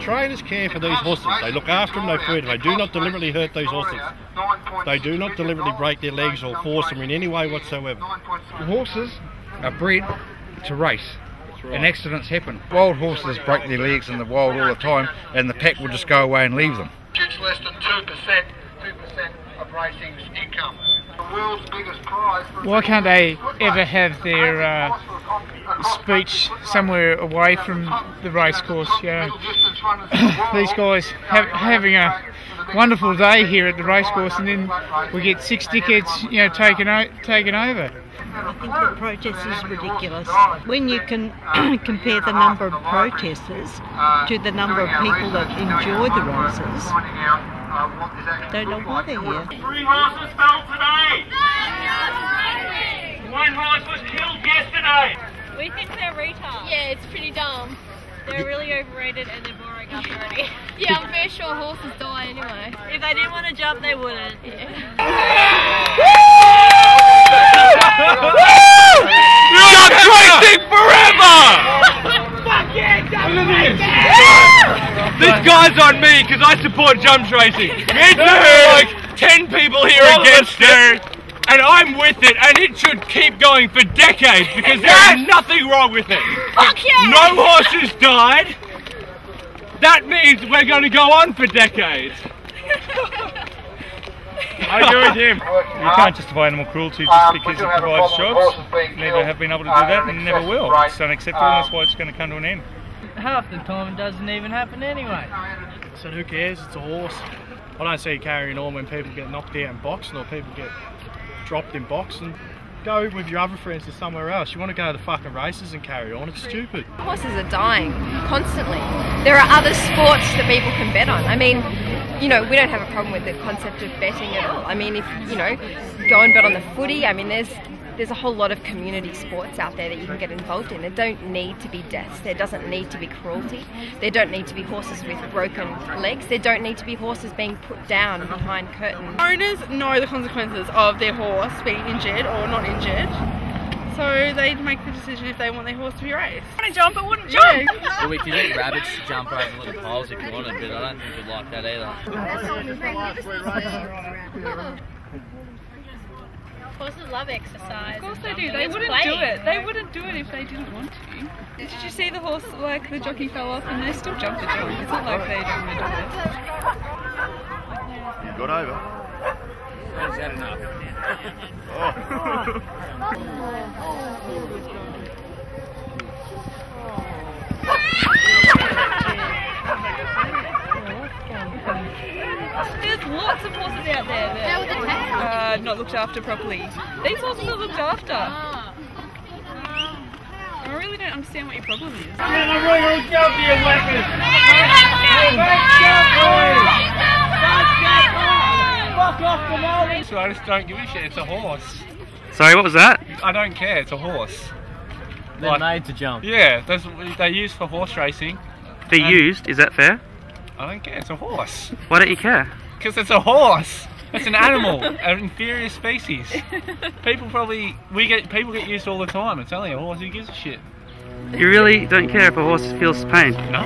trainers care for these horses. They look after them, they feed them. They do not deliberately hurt those horses. They do not deliberately break their legs or force them in any way whatsoever. The horses are bred to race. Right. And accidents happen. Wild horses break their legs in the wild all the time, and the pack will just go away and leave them. It's less than 2% of racing's income. The world's biggest prize. Why can't they ever have their speech somewhere away from the racecourse? You know, these guys having a wonderful day here at the racecourse, and then we get 6 dickheads, you know, taken over. I think the protest is ridiculous. When you can compare the number of protesters to the number of people that enjoy the races, don't know why they're here. 3 horses fell today! 1 horse was killed yesterday! We think they're retards. Yeah, it's pretty dumb. They're really overrated and they're boring us already. Yeah, I'm very sure horses die anyway. If they didn't want to jump, they wouldn't. Yeah. Jump racing forever! Fuck yeah, jump racing! This guy's on me because I support jump racing. Me too! Like 10 people here against it, and I'm with it, and it should keep going for decades because there's nothing wrong with it. Fuck yeah! No horses died. That means we're going to go on for decades. I agree with him. You can't justify animal cruelty just because it provides jobs. Never have been able to do that and never will. It's unacceptable, and that's why it's going to come to an end. Half the time it doesn't even happen anyway. So who cares? It's a horse. I don't see carrying on when people get knocked out in boxing or people get dropped in boxing. Go with your other friends to somewhere else. You want to go to the fucking races and carry on, it's stupid. Horses are dying constantly. There are other sports that people can bet on. I mean, you know, we don't have a problem with the concept of betting at all. I mean, if, you know, go and bet on the footy, I mean, there's a whole lot of community sports out there that you can get involved in. There don't need to be deaths. There doesn't need to be cruelty. There don't need to be horses with broken legs. There don't need to be horses being put down behind curtains. Owners know the consequences of their horse being injured or not injured, so they make the decision if they want their horse to be raced. I want to jump, it wouldn't jump. Well, we could let rabbits jump over little poles if you wanted, but I don't think you'd like that either. Horses love exercise. Of course they do. They wouldn't do it. They wouldn't do it if they didn't want to. Did you see the horse, like the jockey fell off and they still jumped the jockey? It's not like they don't want to do it. You got over. Is that enough? There's lots of horses out there that not looked after properly. These horses are looked after. I really don't understand what your problem is. So I just don't give a shit, it's a horse. Sorry, what was that? I don't care, it's a horse. They're made to jump. Yeah, they're used for horse racing. They're used, is that fair? I don't care, it's a horse. Why don't you care? Because it's a horse. It's an animal, an inferior species. People get used all the time. It's only a horse, who gives a shit? You really don't care if a horse feels pain? No,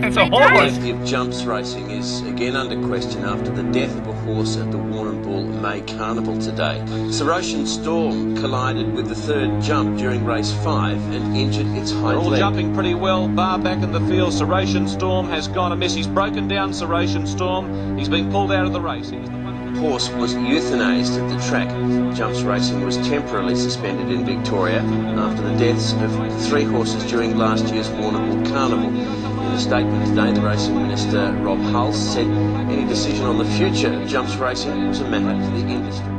it's a horse. The safety of jumps racing is again under question after the death of a horse at the Warrnambool May Carnival today. Sirrocean Storm collided with the third jump during race 5 and injured its hind leg. All jumping pretty well, bar back in the field. Sirrocean Storm has gone amiss. He's broken down Sirrocean Storm. He's been pulled out of the race. The horse was euthanized at the track. Jumps racing was temporarily suspended in Victoria after the deaths of 3 horses during last year's Warrnambool Carnival. In a statement today, the Racing Minister Rob Hulse said any decision on the future of jumps racing was a matter for the industry.